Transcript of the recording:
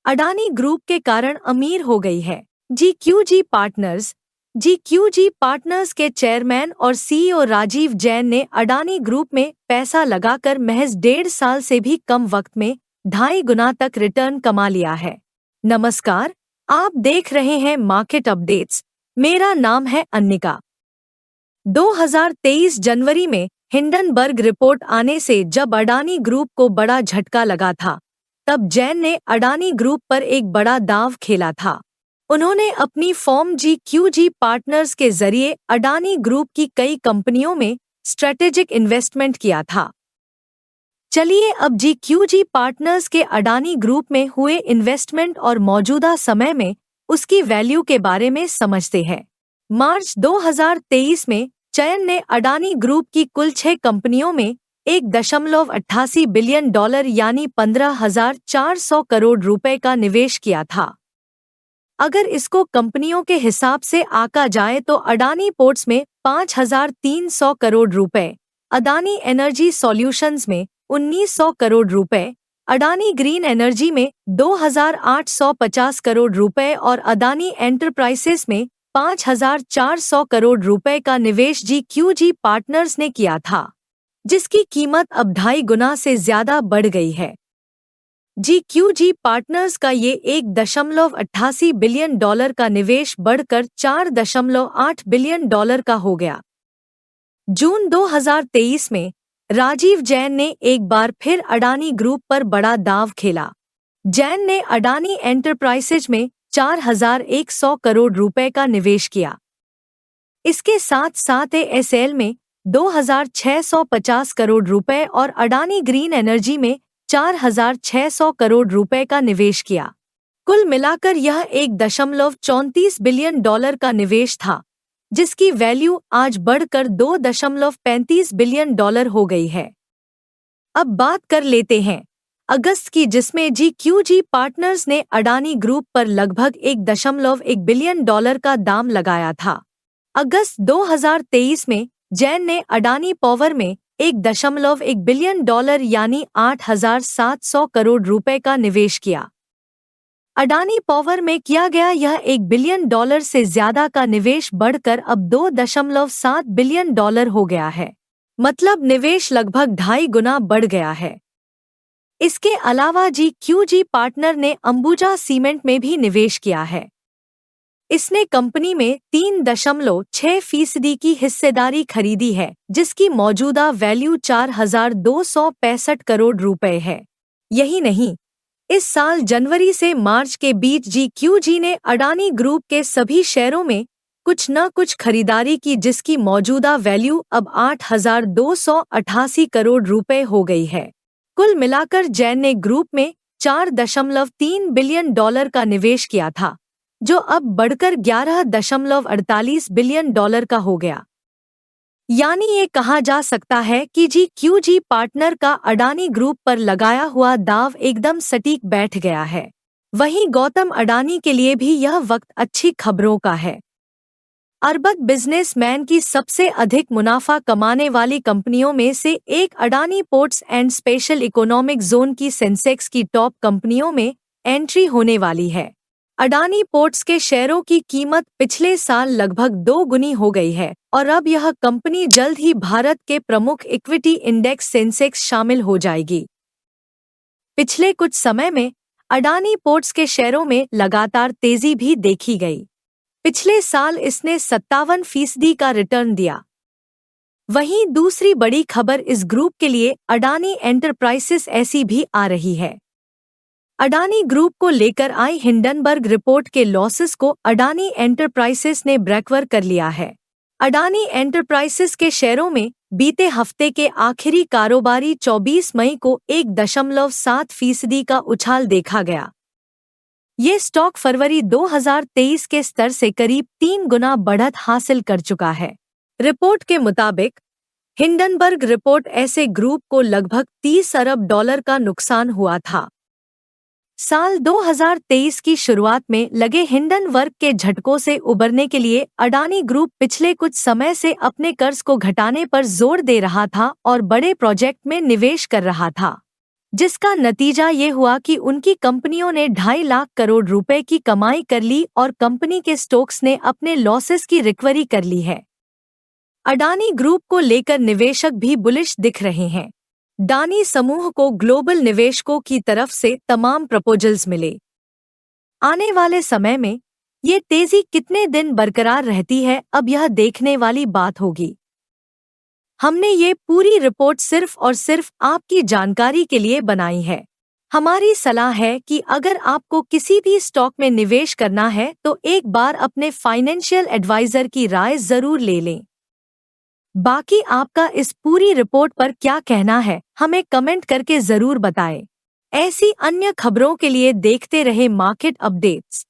Adani group के कारण अमीर हो गई है। जी पार्टनर्स के चेयरमैन और सीईओ राजीव जैन ने अडानी ग्रुप में पैसा लगाकर महज 1.5 साल से भी कम वक्त में 2.5 गुना तक रिटर्न कमा लिया है। नमस्कार, आप देख रहे हैं मार्केट अपडेट्स। मेरा नाम है अन्निका। 2023 जनवरी में हिंडनबर्ग रिपोर्ट आने से जब अडानी ग्रुप को बड़ा झटका लगा था, तब जैन ने अडानी ग्रुप पर एक बड़ा दांव खेला था। उन्होंने अपनी फर्म जी पार्टनर्स के जरिए अडानी ग्रुप की कई कंपनियों में स्ट्रेटेजिक इन्वेस्टमेंट किया था। चलिए अब जी पार्टनर्स के अडानी ग्रुप में हुए इन्वेस्टमेंट और मौजूदा समय में उसकी वैल्यू के बारे में समझते हैं। मार्च 2023 में जैन ने अडानी ग्रुप की कुल 6 कंपनियों में $1.88 बिलियन यानी 15,400 करोड़ रुपए का निवेश किया था। अगर इसको कंपनियों के हिसाब से आंका जाए तो अडानी पोर्ट्स में 5,300 करोड़ रुपए, अडानी एनर्जी सॉल्यूशंस में 1,900 करोड़ रुपए, अडानी ग्रीन एनर्जी में 2,850 करोड़ रुपए और अडानी एंटरप्राइजेस में 5,400 करोड़ रुपए का निवेश जी पार्टनर्स ने किया था, जिसकी कीमत अब 2.5 गुना से ज्यादा बढ़ गई है। जी पार्टनर्स का ये $1.88 बिलियन का निवेश बढ़कर $4.8 बिलियन का हो गया। जून 2023 में राजीव जैन ने एक बार फिर अडानी ग्रुप पर बड़ा दांव खेला। जैन ने अडानी एंटरप्राइजेज में 4,100 करोड़ रुपए का निवेश किया। इसके साथ साथ एएसएल में 2,650 करोड़ रुपए और अडानी ग्रीन एनर्जी में 4,600 करोड़ रुपए का निवेश किया। कुल मिलाकर यह $1.34 बिलियन का निवेश था, जिसकी वैल्यू आज बढ़कर $2.35 बिलियन हो गई है। अब बात कर लेते हैं अगस्त की, जिसमें जी पार्टनर्स ने अडानी ग्रुप पर लगभग $1.1 बिलियन का दाम लगाया था। अगस्त 2023 में जैन ने अडानी पावर में $1.1 बिलियन यानी 8,700 करोड़ रुपए का निवेश किया। अडानी पावर में किया गया यह $1 बिलियन से ज्यादा का निवेश बढ़कर अब $2.7 बिलियन हो गया है। मतलब निवेश लगभग 2.5 गुना बढ़ गया है। इसके अलावा जी पार्टनर ने अंबुजा सीमेंट में भी निवेश किया है। इसने कंपनी में 3.6% की हिस्सेदारी खरीदी है, जिसकी मौजूदा वैल्यू 4,265 करोड़ रुपए है। यही नहीं, इस साल जनवरी से मार्च के बीच जी ने अडानी ग्रुप के सभी शेयरों में कुछ न कुछ खरीदारी की, जिसकी मौजूदा वैल्यू अब 8,288 करोड़ रुपए हो गई है। कुल मिलाकर जैन ने ग्रुप में $4.3 बिलियन का निवेश किया था, जो अब बढ़कर $11.48 बिलियन का हो गया। यानी ये कहा जा सकता है कि जी पार्टनर का अडानी ग्रुप पर लगाया हुआ दांव एकदम सटीक बैठ गया है। वहीं गौतम अडानी के लिए भी यह वक्त अच्छी खबरों का है। अरबक बिजनेसमैन की सबसे अधिक मुनाफा कमाने वाली कंपनियों में से एक Adani ports and special economic zone की सेंसेक्स की टॉप कंपनियों में एंट्री होने वाली है। अडानी पोर्ट्स के शेयरों की कीमत पिछले साल लगभग 2 गुनी हो गई है और अब यह कंपनी जल्द ही भारत के प्रमुख इक्विटी इंडेक्स सेंसेक्स शामिल हो जाएगी। पिछले कुछ समय में अडानी पोर्ट्स के शेयरों में लगातार तेजी भी देखी गई। पिछले साल इसने 57% का रिटर्न दिया। वहीं दूसरी बड़ी खबर इस ग्रुप के लिए अडानी एंटरप्राइजेस ऐसी भी आ रही है। अडानी ग्रुप को लेकर आई हिंडनबर्ग रिपोर्ट के लॉसेस को अडानी एंटरप्राइजेस ने ब्रेकवर कर लिया है। अडानी एंटरप्राइजेस के शेयरों में बीते हफ्ते के आखिरी कारोबारी 24 मई को 1.7% का उछाल देखा गया। ये स्टॉक फरवरी 2023 के स्तर से करीब 3 गुना बढ़त हासिल कर चुका है। रिपोर्ट के मुताबिक हिंडनबर्ग रिपोर्ट ऐसे ग्रुप को लगभग $30 अरब का नुकसान हुआ था। साल 2023 की शुरुआत में लगे हिंडनबर्ग के झटकों से उबरने के लिए अडानी ग्रुप पिछले कुछ समय से अपने कर्ज को घटाने पर जोर दे रहा था और बड़े प्रोजेक्ट में निवेश कर रहा था। जिसका नतीजा ये हुआ कि उनकी कंपनियों ने 2.5 लाख करोड़ रुपए की कमाई कर ली और कंपनी के स्टॉक्स ने अपने लॉसेस की रिकवरी कर ली है। अडानी ग्रुप को लेकर निवेशक भी बुलिश दिख रहे हैं। अडानी समूह को ग्लोबल निवेशकों की तरफ से तमाम प्रपोजल्स मिले। आने वाले समय में ये तेजी कितने दिन बरकरार रहती है, अब यह देखने वाली बात होगी। हमने ये पूरी रिपोर्ट सिर्फ और सिर्फ आपकी जानकारी के लिए बनाई है। हमारी सलाह है कि अगर आपको किसी भी स्टॉक में निवेश करना है तो एक बार अपने फाइनेंशियल एडवाइजर की राय जरूर ले लें। बाकी आपका इस पूरी रिपोर्ट पर क्या कहना है, हमें कमेंट करके जरूर बताएं। ऐसी अन्य खबरों के लिए देखते रहे मार्केट अपडेट्स।